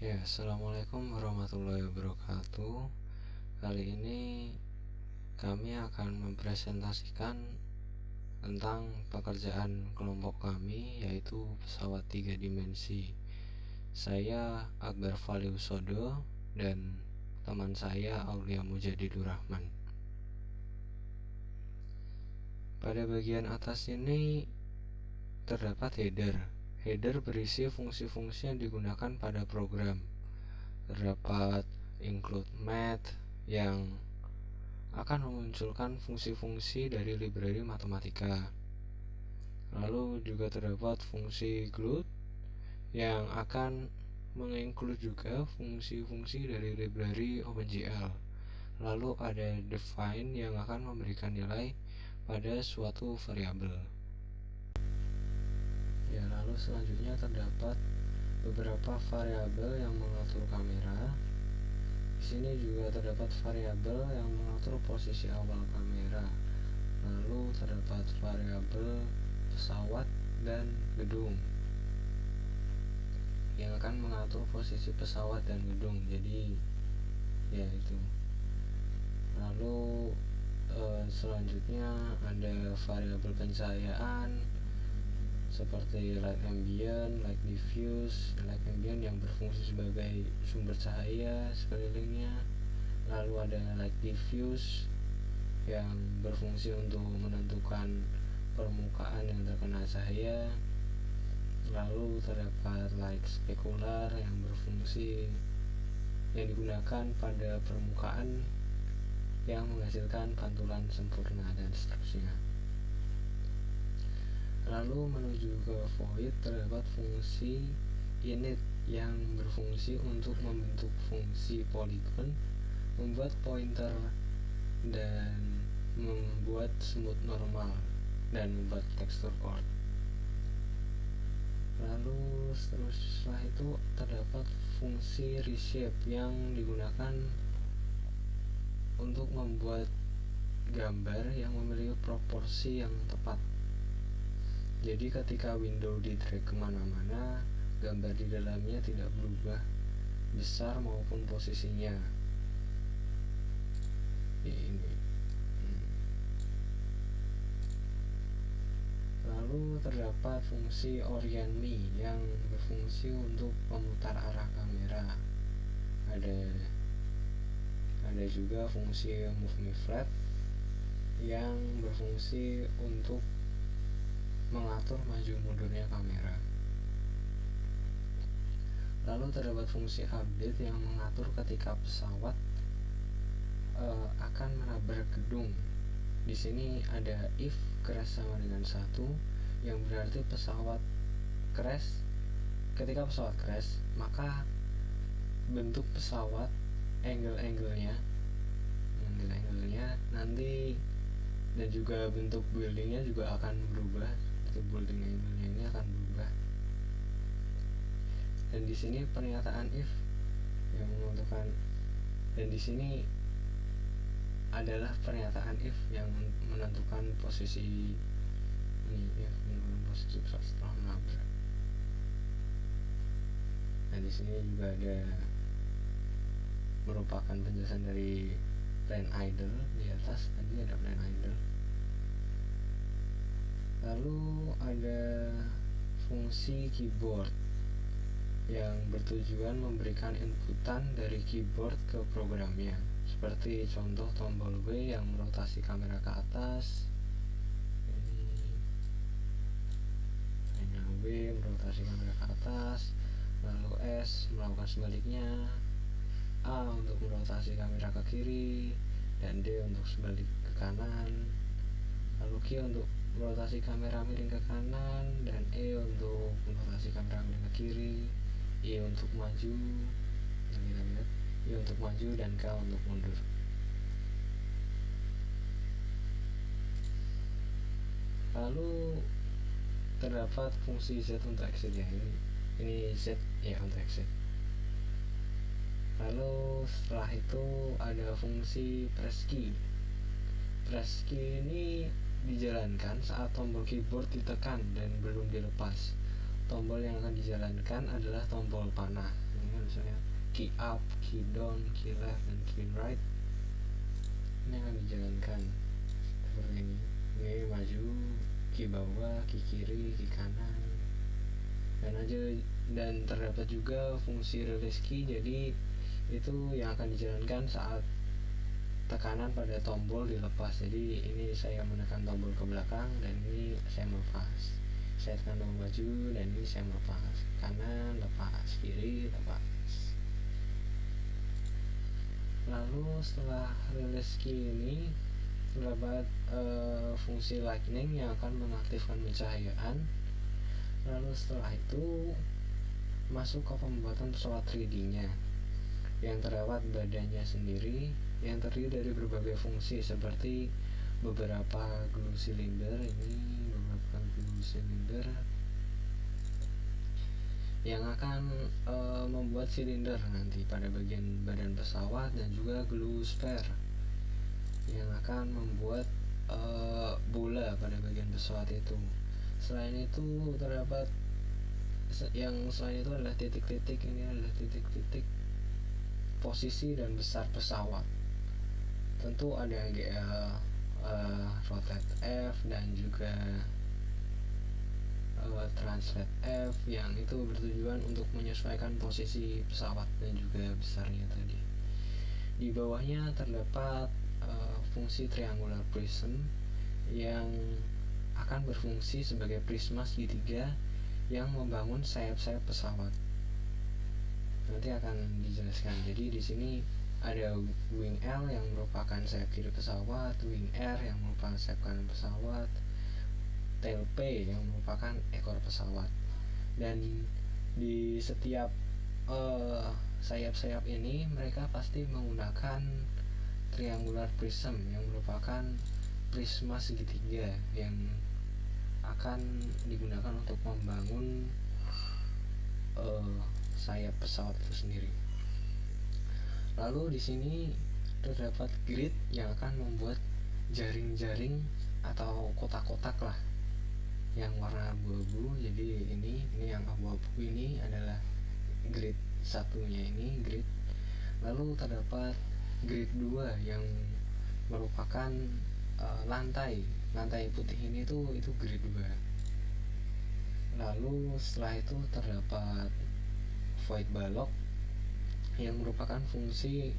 Ya, assalamualaikum warahmatullahi wabarakatuh. Kali ini kami akan mempresentasikan tentang pekerjaan kelompok kami, yaitu pesawat 3 dimensi. Saya Akbar Faliusodo dan teman saya Aulia Mujadilur Rahman. Pada bagian atas ini terdapat header. Header berisi fungsi-fungsi yang digunakan pada program. Terdapat include math yang akan memunculkan fungsi-fungsi dari library matematika. Lalu juga terdapat fungsi glut yang akan menginclude juga fungsi-fungsi dari library OpenGL. Lalu ada define yang akan memberikan nilai pada suatu variabel. Ya, lalu selanjutnya terdapat beberapa variabel yang mengatur kamera. Di sini juga terdapat variabel yang mengatur posisi awal kamera. Lalu terdapat variabel pesawat dan gedung yang akan mengatur posisi pesawat dan gedung. Jadi ya itu. Lalu selanjutnya ada variabel pencahayaan seperti light ambient, light diffuse. Light ambient yang berfungsi sebagai sumber cahaya sekelilingnya. Lalu ada light diffuse yang berfungsi untuk menentukan permukaan yang terkena cahaya. Lalu terdapat light specular yang berfungsi yang digunakan pada permukaan yang menghasilkan pantulan sempurna dan seterusnya. Lalu menuju ke void terdapat fungsi init yang berfungsi untuk membentuk fungsi polygon, membuat pointer dan membuat smooth normal dan membuat tekstur chord. Lalu setelah itu terdapat fungsi reshape yang digunakan untuk membuat gambar yang memiliki proporsi yang tepat. Jadi ketika window di drag kemana-mana, gambar di dalamnya tidak berubah besar maupun posisinya. Ini. Lalu terdapat fungsi orient me yang berfungsi untuk memutar arah kamera. Ada juga fungsi move me flat yang berfungsi untuk mengatur maju mundurnya kamera. Lalu terdapat fungsi update yang mengatur ketika pesawat akan menabrak gedung. Di sini ada if crash sama dengan 1, yang berarti pesawat crash. Ketika pesawat crash, maka bentuk pesawat angle-angle-nya nanti dan juga bentuk buildingnya juga akan berubah. Building angle-nya ini akan berubah. Dan di sini pernyataan if yang menentukan, dan di sini adalah pernyataan if yang menentukan posisi ini, if menentukan posisi setelah menabrak. Dan di sini juga ada merupakan penjelasan dari plan idle. Di atas tadi ada plan idle. Lalu ada fungsi keyboard yang bertujuan memberikan inputan dari keyboard ke programnya, seperti contoh tombol W yang merotasi kamera ke atas. Ini W merotasi kamera ke atas, lalu S melakukan sebaliknya, A untuk merotasi kamera ke kiri, dan D untuk sebalik ke kanan. Lalu Q untuk merotasi kamera miring ke kanan, dan E untuk merotasi kamera miring ke kiri, I untuk maju, dan kita lihat I untuk maju, dan K untuk mundur. Lalu terdapat fungsi Z untuk exit ya, ini Z ya untuk exit. Lalu setelah itu ada fungsi press key. Press key ini dijalankan saat tombol keyboard ditekan dan belum dilepas. Tombol yang akan dijalankan adalah tombol panah. Ini misalnya key up, key down, key left, dan key right ini akan dijalankan seperti ini maju, key bawah, key kiri, key kanan, dan terdapat juga fungsi release key, jadi itu yang akan dijalankan saat tekanan pada tombol dilepas. Jadi ini saya menekan tombol ke belakang dan ini saya melepas, saya tekan tombol maju dan ini saya melepas, kanan lepas, kiri lepas. Lalu setelah release key ini terdapat fungsi lightning yang akan mengaktifkan pencahayaan. Lalu setelah itu masuk ke pembuatan pesawat 3D nya yang terdapat badannya sendiri yang terdiri dari berbagai fungsi seperti beberapa glue cylinder, yang akan membuat silinder nanti pada bagian badan pesawat, dan juga glue spare yang akan membuat bola pada bagian pesawat itu. Selain itu terdapat selain itu adalah titik-titik, ini adalah titik-titik posisi dan besar pesawat. Tentu ada GL, rotate F, dan juga translate F yang itu bertujuan untuk menyesuaikan posisi pesawat dan juga besarnya tadi. Di bawahnya terdapat fungsi triangular prism yang akan berfungsi sebagai prisma segitiga yang membangun sayap-sayap pesawat. Nanti akan dijelaskan. Jadi di sini ada wing L yang merupakan sayap kiri pesawat, wing R yang merupakan sayap kanan pesawat, tail P yang merupakan ekor pesawat. Dan di setiap sayap-sayap ini mereka pasti menggunakan triangular prism yang merupakan prisma segitiga yang akan digunakan untuk membangun sayap pesawat itu sendiri. Lalu di sini terdapat grid yang akan membuat jaring-jaring atau kotak-kotak lah yang warna abu-abu. Jadi ini yang abu-abu ini adalah grid satunya, ini grid. Lalu terdapat grid 2 yang merupakan lantai putih ini itu grid 2. Lalu setelah itu terdapat void balok yang merupakan fungsi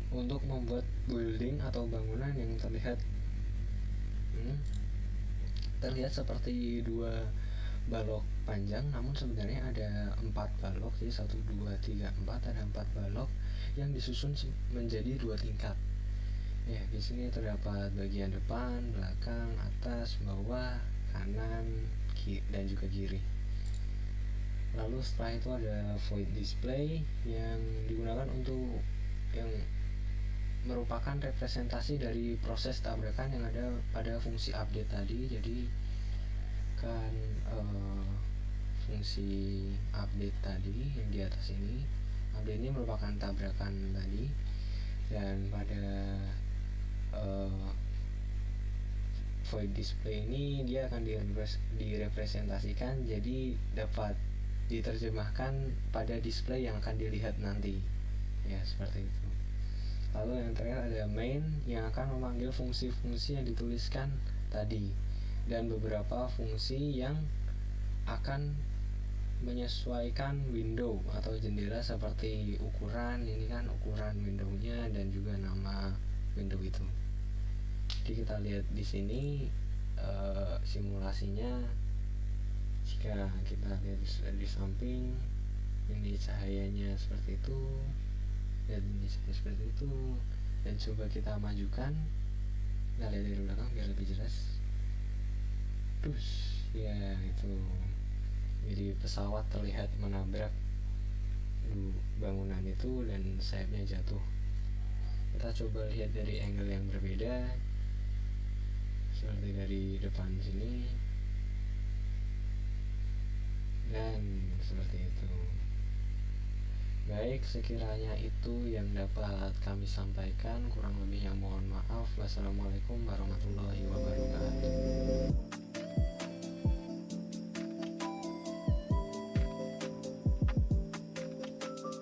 untuk membuat building atau bangunan yang terlihat seperti 2 balok panjang, namun sebenarnya ada 4 balok. Jadi 1, 2, 3, 4, ada 4 balok yang disusun menjadi 2 tingkat. Ya, di sini terdapat bagian depan, belakang, atas, bawah, kanan, dan juga kiri. Lalu setelah itu ada void display yang digunakan untuk yang merupakan representasi dari proses tabrakan yang ada pada fungsi update tadi. Jadi kan fungsi update tadi yang di atas ini, update ini merupakan tabrakan tadi, dan pada void display ini dia akan direpresentasikan jadi dapat diterjemahkan pada display yang akan dilihat nanti, ya seperti itu. Lalu yang terakhir ada main yang akan memanggil fungsi-fungsi yang dituliskan tadi, dan beberapa fungsi yang akan menyesuaikan window atau jendela seperti ukuran, ini kan ukuran windownya dan juga nama window itu. Jadi kita lihat di sini simulasinya. Jika kita lihat di samping, ini cahayanya seperti itu, dan ini cahaya seperti itu, dan coba kita majukan, kita lihat dari belakang biar lebih jelas. Terus ya itu, jadi pesawat terlihat menabrak bangunan itu dan sayapnya jatuh. Kita coba lihat dari angle yang berbeda, seperti dari depan sini, dan seperti itu. Baik, sekiranya itu yang dapat kami sampaikan. Kurang lebihnya mohon maaf. Wassalamualaikum warahmatullahi wabarakatuh.